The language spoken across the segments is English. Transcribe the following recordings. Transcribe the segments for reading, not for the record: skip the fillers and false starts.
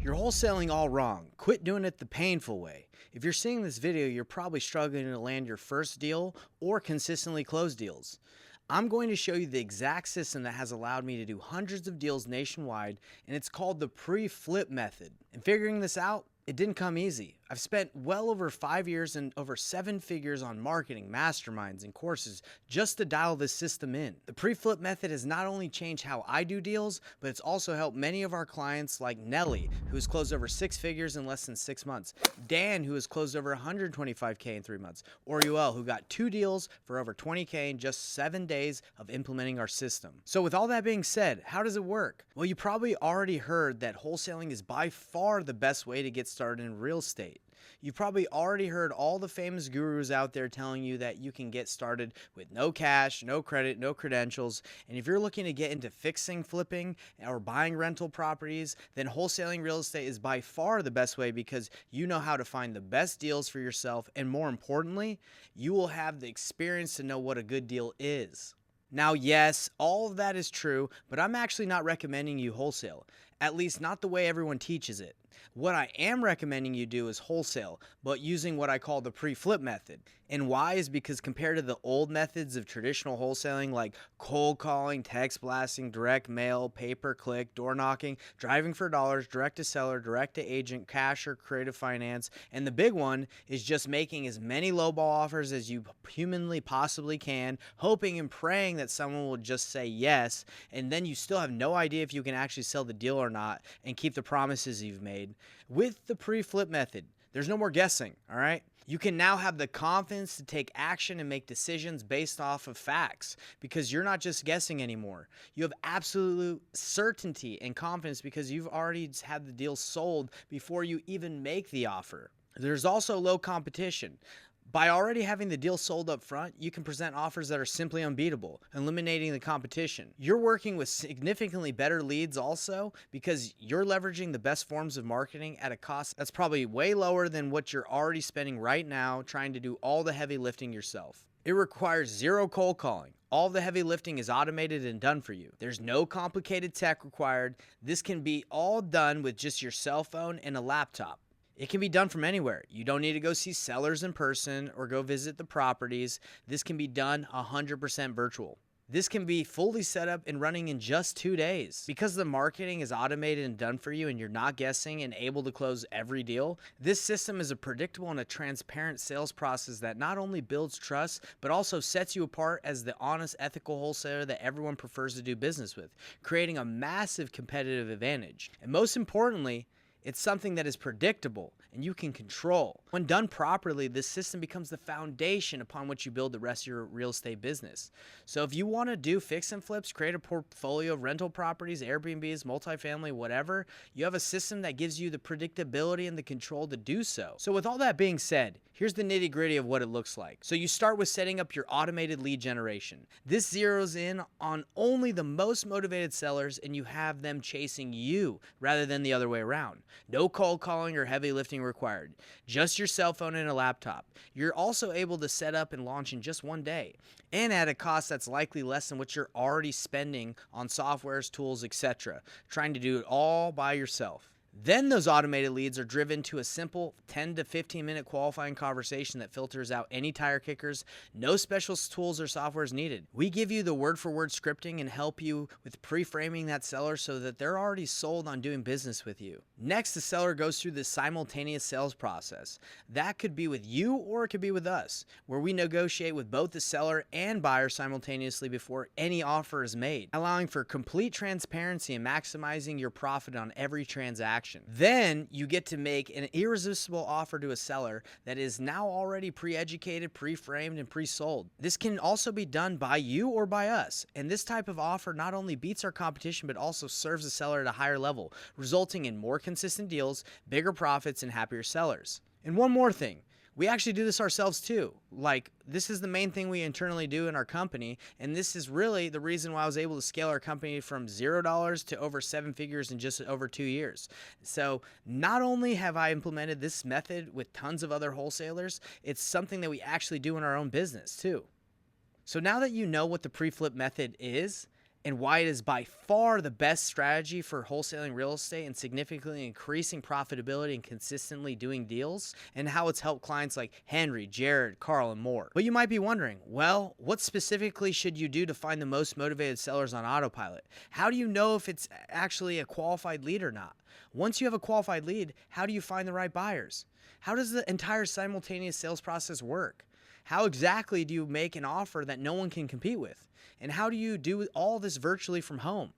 You're wholesaling all wrong. Quit doing it the painful way. If you're seeing this video, you're probably struggling to land your first deal or consistently close deals. I'm going to show you the exact system that has allowed me to do hundreds of deals nationwide, and it's called the pre-flip method. And figuring this out, it didn't come easy. I've spent well over 5 years and over 7 figures on marketing, masterminds, and courses just to dial this system in. The pre-flip method has not only changed how I do deals, but it's also helped many of our clients like Nelly, who has closed over 6 figures in less than 6 months, Dan, who has closed over 125K in 3 months, or Yoel, who got 2 deals for over 20K in just 7 days of implementing our system. So with all that being said, how does it work? Well, you probably already heard that wholesaling is by far the best way to get started in real estate. You've probably already heard all the famous gurus out there telling you that you can get started with no cash, no credit, no credentials. And if you're looking to get into fixing, flipping, or buying rental properties, then wholesaling real estate is by far the best way because you know how to find the best deals for yourself. And more importantly, you will have the experience to know what a good deal is. Now, yes, all of that is true, but I'm actually not recommending you wholesale, at least not the way everyone teaches it. What I am recommending you do is wholesale, but using what I call the pre-flip method. And why is because compared to the old methods of traditional wholesaling like cold calling, text blasting, direct mail, pay-per-click, door knocking, driving for dollars, direct to seller, direct to agent, cash or creative finance, and the big one is just making as many lowball offers as you humanly possibly can, hoping and praying that someone will just say yes, and then you still have no idea if you can actually sell the deal or not and keep the promises you've made. With the pre-flip method, there's no more guessing, all right? You can now have the confidence to take action and make decisions based off of facts because you're not just guessing anymore. You have absolute certainty and confidence because you've already had the deal sold before you even make the offer. There's also low competition. By already having the deal sold up front, you can present offers that are simply unbeatable, eliminating the competition. You're working with significantly better leads also because you're leveraging the best forms of marketing at a cost that's probably way lower than what you're already spending right now trying to do all the heavy lifting yourself. It requires zero cold calling. All the heavy lifting is automated and done for you. There's no complicated tech required. This can be all done with just your cell phone and a laptop. It can be done from anywhere. You don't need to go see sellers in person or go visit the properties. This can be done 100% virtual. This can be fully set up and running in just 2 days. Because the marketing is automated and done for you and you're not guessing and able to close every deal, this system is a predictable and a transparent sales process that not only builds trust, but also sets you apart as the honest, ethical wholesaler that everyone prefers to do business with, creating a massive competitive advantage. And most importantly, it's something that is predictable and you can control. When done properly, this system becomes the foundation upon which you build the rest of your real estate business. So if you want to do fix and flips, create a portfolio of rental properties, Airbnbs, multifamily, whatever, you have a system that gives you the predictability and the control to do so. So with all that being said, here's the nitty-gritty of what it looks like. So you start with setting up your automated lead generation. This zeroes in on only the most motivated sellers and you have them chasing you rather than the other way around. No cold calling or heavy lifting required. Just your cell phone and a laptop. You're also able to set up and launch in just 1 day and at a cost that's likely less than what you're already spending on softwares, tools, etc. Trying to do it all by yourself. Then those automated leads are driven to a simple 10 to 15 minute qualifying conversation that filters out any tire kickers. No special tools or software is needed. We give you the word for word scripting and help you with pre-framing that seller so that they're already sold on doing business with you. Next, the seller goes through the simultaneous sales process. That could be with you or it could be with us, where we negotiate with both the seller and buyer simultaneously before any offer is made, allowing for complete transparency and maximizing your profit on every transaction. Then you get to make an irresistible offer to a seller that is now already pre-educated, pre-framed, and pre-sold. This can also be done by you or by us. And this type of offer not only beats our competition, but also serves the seller at a higher level, resulting in more consistent deals, bigger profits, and happier sellers. And one more thing. We actually do this ourselves too. Like, this is the main thing we internally do in our company, and this is really the reason why I was able to scale our company from $0 to over 7 figures in just over 2 years. So not only have I implemented this method with tons of other wholesalers, it's something that we actually do in our own business too. So now that you know what the pre-flip method is, and why it is by far the best strategy for wholesaling real estate and significantly increasing profitability and consistently doing deals, and how it's helped clients like Henry, Jared, Carl, and more. But you might be wondering, well, what specifically should you do to find the most motivated sellers on autopilot? How do you know if it's actually a qualified lead or not? Once you have a qualified lead, how do you find the right buyers? How does the entire simultaneous sales process work? How exactly do you make an offer that no one can compete with? And how do you do all this virtually from home?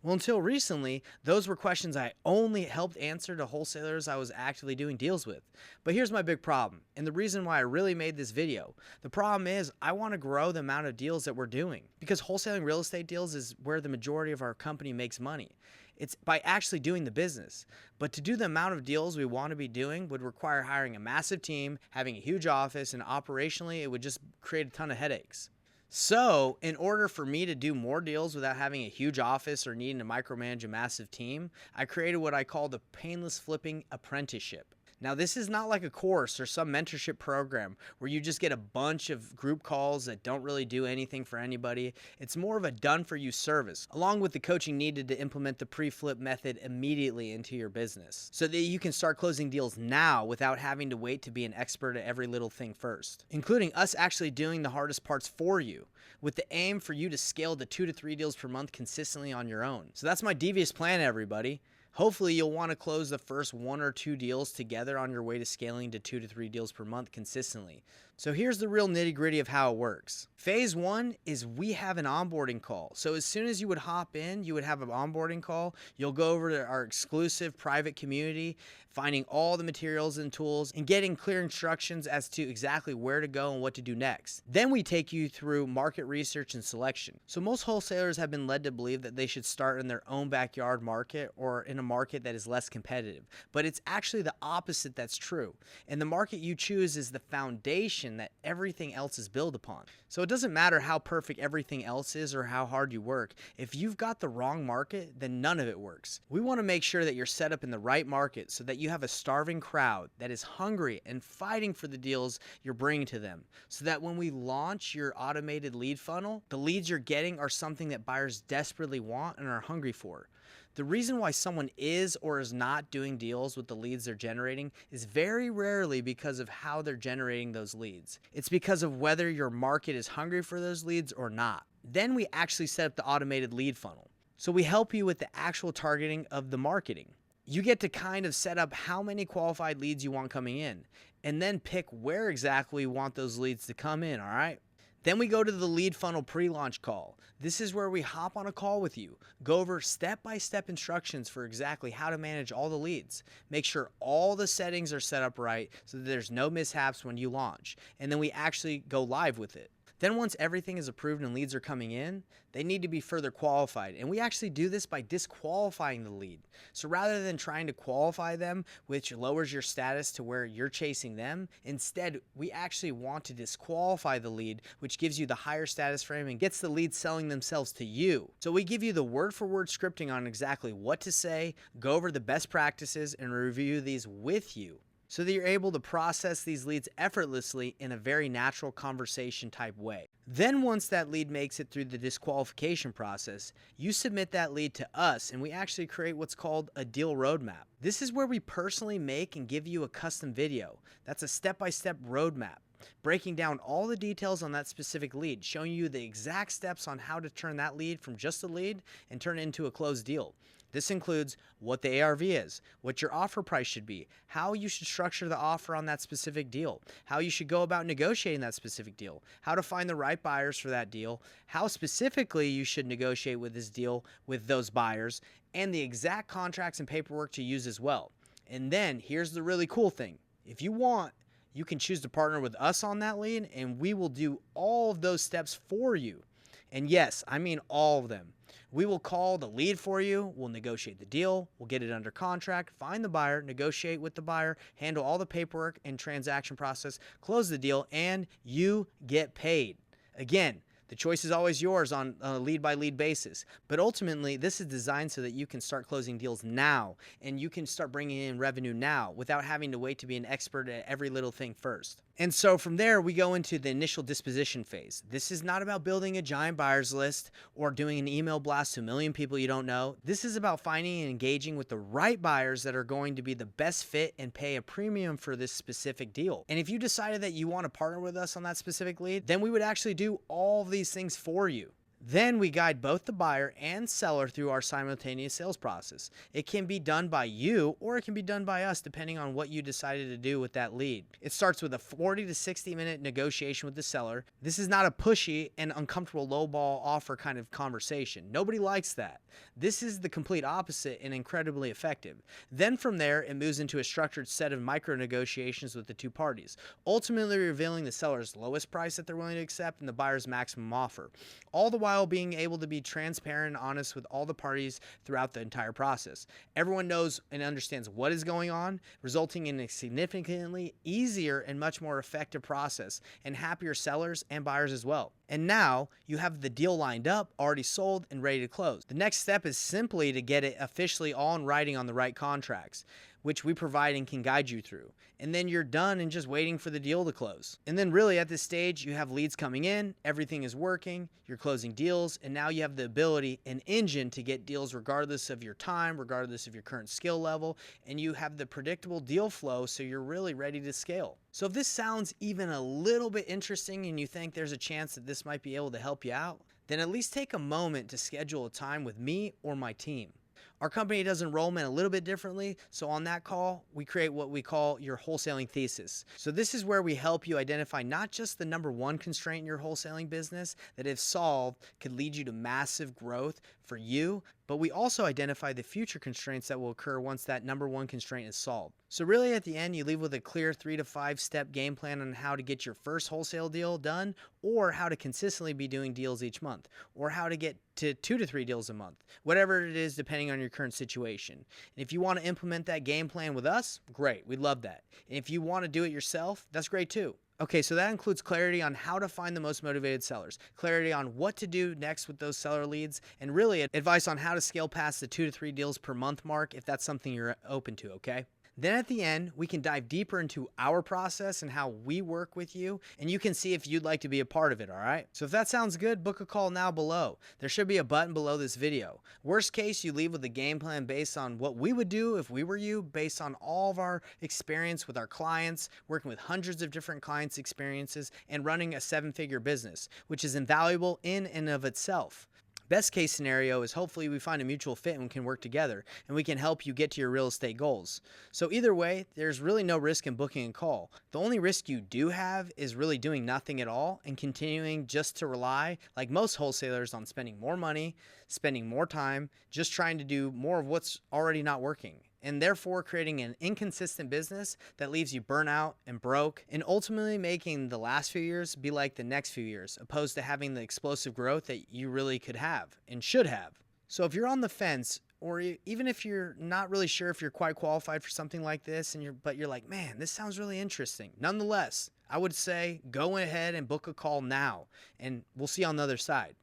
Well, until recently, those were questions I only helped answer to wholesalers I was actively doing deals with. But here's my big problem, and the reason why I really made this video. The problem is I want to grow the amount of deals that we're doing, because wholesaling real estate deals is where the majority of our company makes money. It's by actually doing the business. But to do the amount of deals we want to be doing would require hiring a massive team, having a huge office, and operationally it would just create a ton of headaches. So, in order for me to do more deals without having a huge office or needing to micromanage a massive team, I created what I call the Painless Flipping Apprenticeship. Now, this is not like a course or some mentorship program where you just get a bunch of group calls that don't really do anything for anybody. It's more of a done-for-you service, along with the coaching needed to implement the pre-flip method immediately into your business, so that you can start closing deals now without having to wait to be an expert at every little thing first, including us actually doing the hardest parts for you, with the aim for you to scale to 2 to 3 deals per month consistently on your own. So that's my devious plan, everybody. Hopefully, you'll want to close the first 1 or 2 deals together on your way to scaling to 2 to 3 deals per month consistently. So here's the real nitty-gritty of how it works. Phase 1 is we have an onboarding call. So as soon as you would hop in, you would have an onboarding call. You'll go over to our exclusive private community, finding all the materials and tools, and getting clear instructions as to exactly where to go and what to do next. Then we take you through market research and selection. So most wholesalers have been led to believe that they should start in their own backyard market or in a market that is less competitive. But it's actually the opposite that's true. And the market you choose is the foundation that everything else is built upon. So it doesn't matter how perfect everything else is or how hard you work. If you've got the wrong market, then none of it works. We want to make sure that you're set up in the right market so that you have a starving crowd that is hungry and fighting for the deals you're bringing to them, so that when we launch your automated lead funnel, the leads you're getting are something that buyers desperately want and are hungry for. The reason why someone is or is not doing deals with the leads they're generating is very rarely because of how they're generating those leads. It's because of whether your market is hungry for those leads or not. Then we actually set up the automated lead funnel. So we help you with the actual targeting of the marketing. You get to kind of set up how many qualified leads you want coming in, and then pick where exactly you want those leads to come in, all right? Then we go to the lead funnel pre-launch call. This is where we hop on a call with you, go over step-by-step instructions for exactly how to manage all the leads, make sure all the settings are set up right so that there's no mishaps when you launch, and then we actually go live with it. Then once everything is approved and leads are coming in, they need to be further qualified. And we actually do this by disqualifying the lead. So rather than trying to qualify them, which lowers your status to where you're chasing them, instead, we actually want to disqualify the lead, which gives you the higher status frame and gets the lead selling themselves to you. So we give you the word-for-word scripting on exactly what to say, go over the best practices, and review these with you, so that you're able to process these leads effortlessly in a very natural conversation type way. Then once that lead makes it through the disqualification process, you submit that lead to us and we actually create what's called a deal roadmap. This is where we personally make and give you a custom video. That's a step-by-step roadmap, breaking down all the details on that specific lead, showing you the exact steps on how to turn that lead from just a lead and turn it into a closed deal. This includes what the ARV is, what your offer price should be, how you should structure the offer on that specific deal, how you should go about negotiating that specific deal, how to find the right buyers for that deal, how specifically you should negotiate with this deal with those buyers, and the exact contracts and paperwork to use as well. And then here's the really cool thing. If you want, you can choose to partner with us on that lead, and we will do all of those steps for you. And yes, I mean all of them. We will call the lead for you, we'll negotiate the deal, we'll get it under contract, find the buyer, negotiate with the buyer, handle all the paperwork and transaction process, close the deal, and you get paid. Again, The choice is always yours on a lead by lead basis. But ultimately, this is designed so that you can start closing deals now and you can start bringing in revenue now without having to wait to be an expert at every little thing first. And so from there, we go into the initial disposition phase. This is not about building a giant buyers list or doing an email blast to a million people you don't know. This is about finding and engaging with the right buyers that are going to be the best fit and pay a premium for this specific deal. And if you decided that you want to partner with us on that specific lead, then we would actually do all of these things for you. Then we guide both the buyer and seller through our simultaneous sales process. It can be done by you or it can be done by us depending on what you decided to do with that lead. It starts with a 40 to 60 minute negotiation with the seller. This is not a pushy and uncomfortable lowball offer kind of conversation. Nobody likes that. This is the complete opposite and incredibly effective. Then from there, it moves into a structured set of micro negotiations with the two parties, ultimately revealing the seller's lowest price that they're willing to accept and the buyer's maximum offer, all the while being able to be transparent and honest with all the parties throughout the entire process. Everyone knows and understands what is going on, resulting in a significantly easier and much more effective process and happier sellers and buyers as well. And now you have the deal lined up, already sold, and ready to close. The next step is simply to get it officially all in writing on the right contracts, which we provide and can guide you through. And then you're done and just waiting for the deal to close. And then really at this stage, you have leads coming in, everything is working, you're closing deals, and now you have the ability, an engine to get deals regardless of your time, regardless of your current skill level, and you have the predictable deal flow, so you're really ready to scale. So if this sounds even a little bit interesting and you think there's a chance that this might be able to help you out, then at least take a moment to schedule a time with me or my team. Our company does enrollment a little bit differently, so on that call, we create what we call your wholesaling thesis. So this is where we help you identify not just the number one constraint in your wholesaling business that if solved could lead you to massive growth for you, but we also identify the future constraints that will occur once that number one constraint is solved. So really at the end, you leave with a clear 3 to 5 step game plan on how to get your first wholesale deal done, or how to consistently be doing deals each month, or how to get to 2 to 3 deals a month, whatever it is depending on your current situation. And if you want to implement that game plan with us, great, we'd love that. And if you want to do it yourself, that's great too. Okay, so that includes clarity on how to find the most motivated sellers, clarity on what to do next with those seller leads, and really advice on how to scale past the 2 to 3 deals per month mark if that's something you're open to, okay? Then at the end, we can dive deeper into our process and how we work with you, and you can see if you'd like to be a part of it, all right? So if that sounds good, book a call now below. There should be a button below this video. Worst case, you leave with a game plan based on what we would do if we were you, based on all of our experience with our clients, working with hundreds of different clients' experiences, and running a 7-figure business, which is invaluable in and of itself. Best case scenario is hopefully we find a mutual fit and can work together and we can help you get to your real estate goals. So either way, there's really no risk in booking a call. The only risk you do have is really doing nothing at all and continuing just to rely, like most wholesalers, on spending more money, spending more time, just trying to do more of what's already not working, and therefore creating an inconsistent business that leaves you burnt out and broke, and ultimately making the last few years be like the next few years, opposed to having the explosive growth that you really could have and should have. So if you're on the fence, or even if you're not really sure if you're quite qualified for something like this, but you're like, man, this sounds really interesting. Nonetheless, I would say go ahead and book a call now, and we'll see you on the other side.